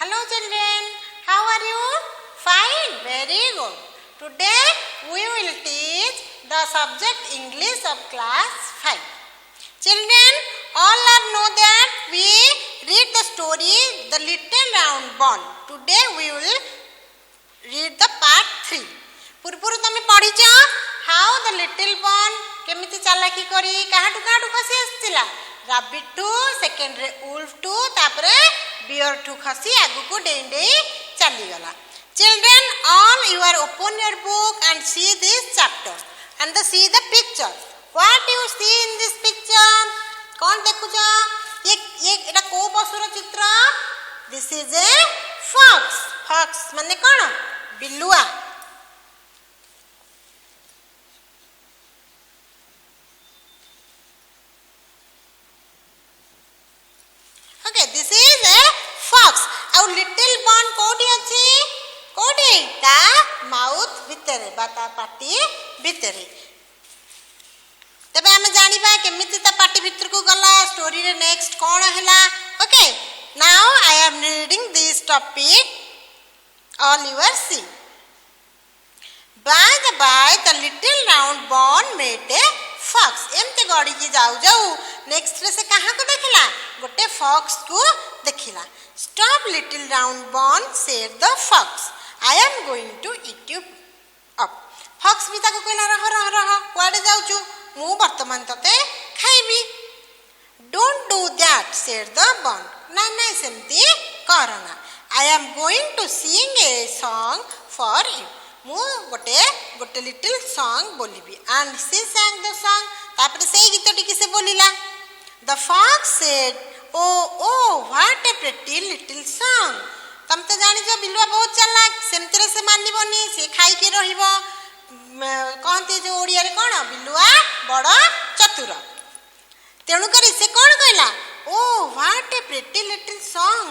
Hello children, how are you? Fine, very good. Today we will teach the subject English of class 5. Children, all are know that we read the story The Little Round Ball. Today we will read the part 3. पूर्वरु तमे पढिछ how the little ball केमिति चालाकी करी काहाटु खसी आस्तिला rabbit to second रे wolf to तापरे bear to खसी आगु को डेंडे चली गला. Children, all you are open your book and see this chapter and see the picture. What you see in this picture? कौन देखुछ? ये एटा को पशुर चित्र? This is a fox. Fox माने कोन? बिल्लुआ. Okay, this is a fox. Our little ball कोडी अछि? कोडी ता माउथ भितरे बाता पाटी भितरे. तबे हम जानिबा केमिति ता पाटी भितर को गला स्टोरी रे नेक्स्ट कोन हैला. Okay, now I am reading this topic. All you are see. By the little round ball met a fox. एमते गड़ी की जाऊ नेक्स्ट रे से कहां को देखला गोटे फॉक्स को देखिला. Stop little round ball said the fox. I am going to eat you up. Fox भी ताको कहला रह कुआडे जाउछु मु वर्तमान तते खाइबी. Don't do that said the ball. ना सेमती करना. I am going to sing a song for you. मु गोटे लिटिल सॉन्ग बोलिबी. And she sang the song. तापरे सेई गीतटी किसे बोलिला. The fox said, oh what a pretty little song. तम तो जानि जो बिलुआ बहुत चालाक सेमतरे से मानिबोनी से खाई के रहिबो. कहते जो ओडिया रे कोन बिलुआ बड़ चतुर. तेणु करी से कोन कहला what a pretty little song.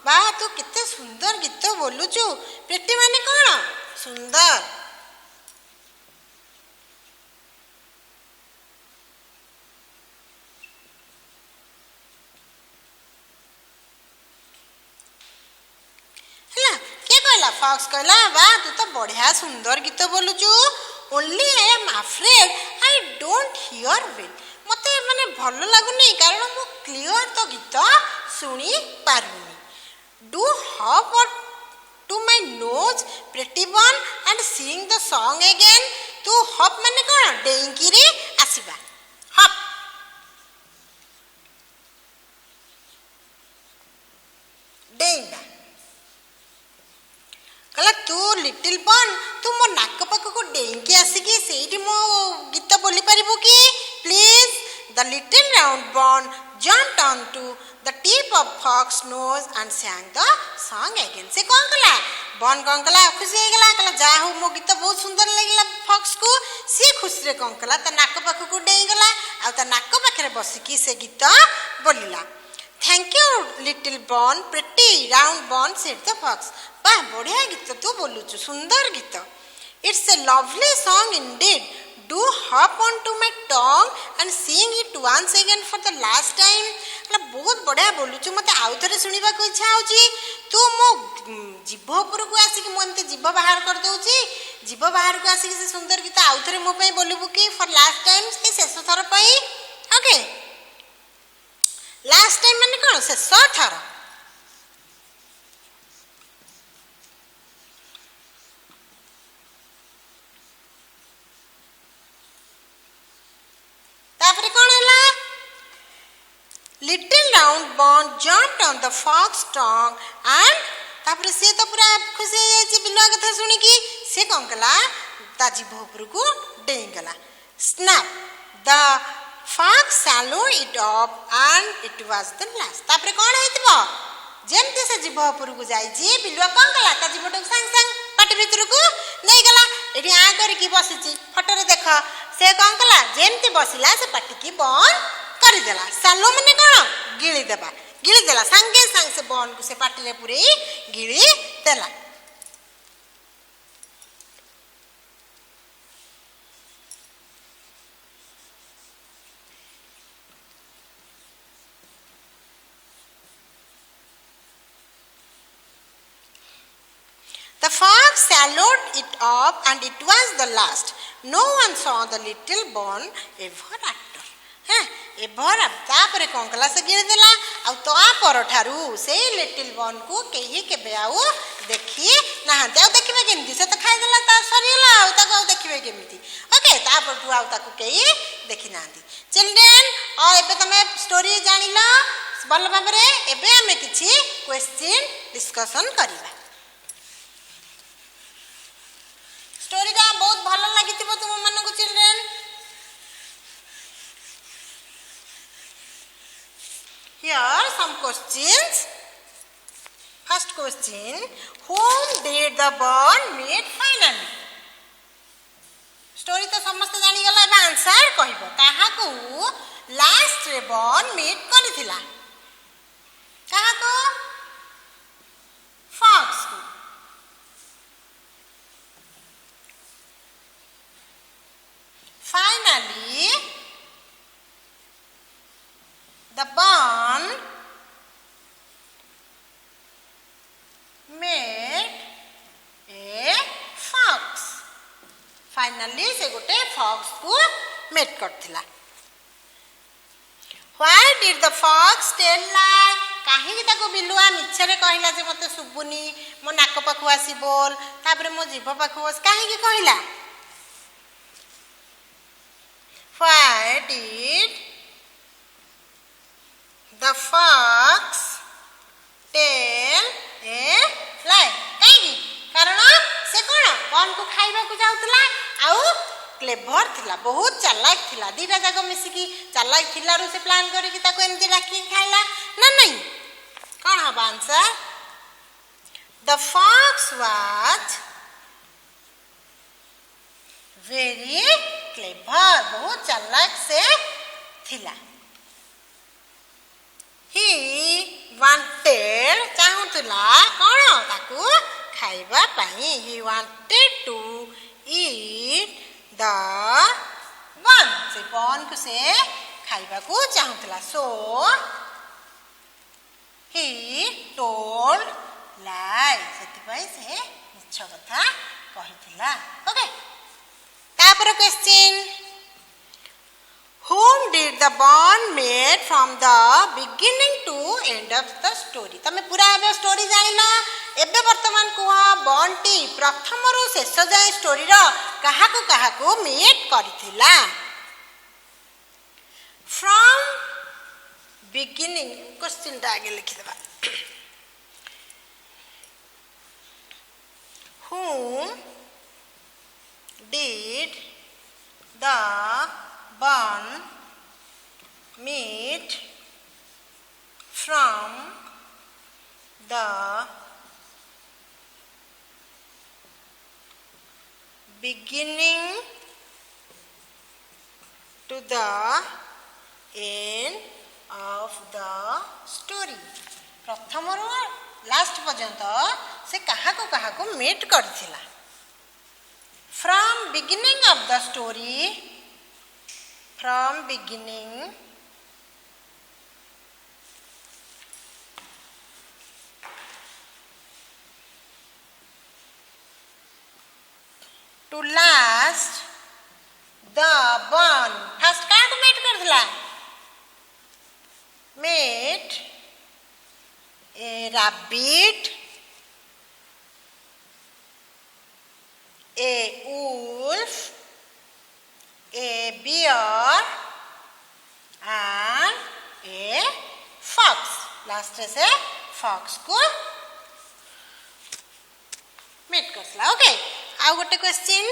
बा तू किते सुंदर गीत बोलुछु. प्रेटी माने कोन सुंदर. फॉक्स कहला बा तू तो बढ़िया सुंदर गीत बोलुछु. Only I am afraid I don't hear well. मते माने भलो लागुनी कारण मु क्लियर तो गीत सुनी पारुनी. Do hop to my nose pretty one and sing the song again. तू हॉप माने कोन डेंकी रे आसीबा. हॉप डेंगा कहला तू लिटिल बन तू मो नाक पाख को डेंकी आसिकी सेठी मो गीत बोली पारिबो कि प्लीज. द लिटिल राउंड बन jumped onto the tip of fox nose and sang the song again. से कौन कला बन कौन कला खुशी हो गला. कहला जा हो मो गीत बहुत सुंदर लागला फॉक्स को. से खुशी रे कौन कला त नाक पाख को डेई गला आ त नाक पाखरे बसिकी से गीत बोलिला. Thank you little bun pretty round bun said the fox. वाह बढ़िया गीत तू बोलुछु सुंदर गीत. It's a lovely song indeed. Do hop on to my tongue and sing it once again for the last time. बहुत बढ़िया बोलुछु मते आउ थरे सुनिबा को इच्छा होची. तू मो जीभ ऊपर को आसी कि मोनते जीभ बाहर कर दोची. जीभ बाहर को आसी कि से सुंदर गीत आउ थरे मो पई बोलबु कि फॉर लास्ट टाइम से शेष थर पई. ओके लास्ट टाइम माने कोन शेष थर. Little round ball jumped on the fox tongue and तापरे से तो पूरा खुशी है जी बिल्लुआ कथा सुनी कि से कौन कला ता जीभ ऊपर को डेई गला. Snap the fox swallowed it up and it was the last. तापरे कौन हेतिबो जेमते से जीभ ऊपर को जाई जी बिल्लुआ कौन कला ता जीभटो संग पाटी भीतर को नहीं गला. एठी आ कर की बसिची फोटो रे देखो से कौन कला जेमते बसिला से पाटी की बंद करी देला. सालो माने कोन गिली देला संगे संग से बन को से पाटी रे पूरे गिली देला. it up and it was the last. No one saw the little bun ever after. Ever तापर कौन कला से गिर देला आ तो पर ठारू से लिटिल बन को केही केबे आउ देखी नाहंते आ देखिबे केमती से तो खाइ देला ता सरीला आ ताको देखिबे केमती ओके तापर तू आ ताको केही देखि नांती चिल्ड्रन आ एबे तमे स्टोरी जानिला भल भाबरे एबे हमें किछि क्वेश्चन डिस्कशन करिबा स्टोरी का बहुत भल लागितिबो तुम मन को children Here some questions. First question, whom did the bun meet finally? Story तो समस्त जानी गला बा आंसर कहबो काहा को लास्ट रे बन मीट करिथिला काहा को फॉक्स को finally the bun made a fox. Finally से गोटे fox को meet करथिला. Why did the fox tell lie? काहे ताको बिलुआ मिछरे कहिला जे मते सुबुनी मो नाक पाखु आसी बोल तापरे मो जीभ पाखु बस काहे की कहिला Why did the fox tell a lie काहे कारण से कोन बन को खाइबा को जाउतला आउ क्लेवर थिला बहुत चालाक थिला दीटा जाको मिसी की चालाक थिला रु से प्लान करी कि ताको एमती राखी खाइला ना नहीं कोन हबा answer the fox was very clever बहुत चालाक से थिला he wanted चाहुतला कोन ताकू खाइबा पाई he wanted to eat the bun से बन को से खाइबा को चाहुतला so he told lie सेति पई से मिछ कथा कहितला ओके तापर question Whom did the bun meet from the beginning to end of the story? तमे पूरा एबे स्टोरी जानिला एबे वर्तमान कुहा बंटी प्रथम रु शेष जाय स्टोरी रो काहा को मीट करिथिला From beginning क्वेश्चन टा आगे लिखि देबा Whom did the bun meet from the beginning to the end of the story प्रथम रो लास्ट पर्यंत से काहा को meet करथिला from beginning of the story from beginning to last the bun first का meet करथिला meet a rabbit a wolf a bear and a fox last से fox को meet करथला okay आ गोटे question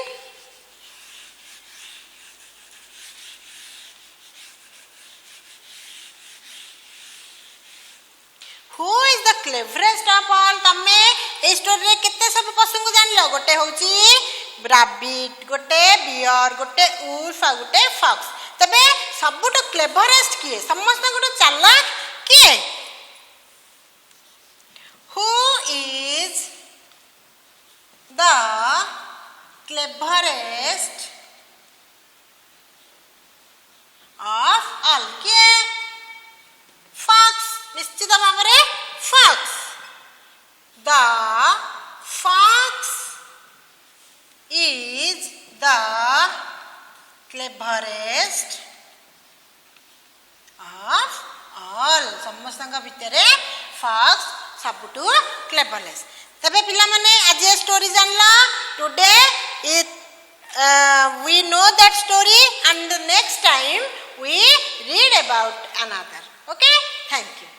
Who is the cleverest of all तमे a story रे केते सब पशु को जानलो गोटे होची rabbit गोटे bear गोटे wolf आ गोटे fox तबे सबुट क्लेवरेस्ट किए समस्त गोटे चालाक किए Who is the cleverest of all किए fox निश्चित भाव रे fox the fox is the cleverest of all. समस्तंका भितरे fox सबुठु cleverest. तबे पिला माने आज ये स्टोरी जानला. Today we know that story, and the next time we read about another. Okay, thank you.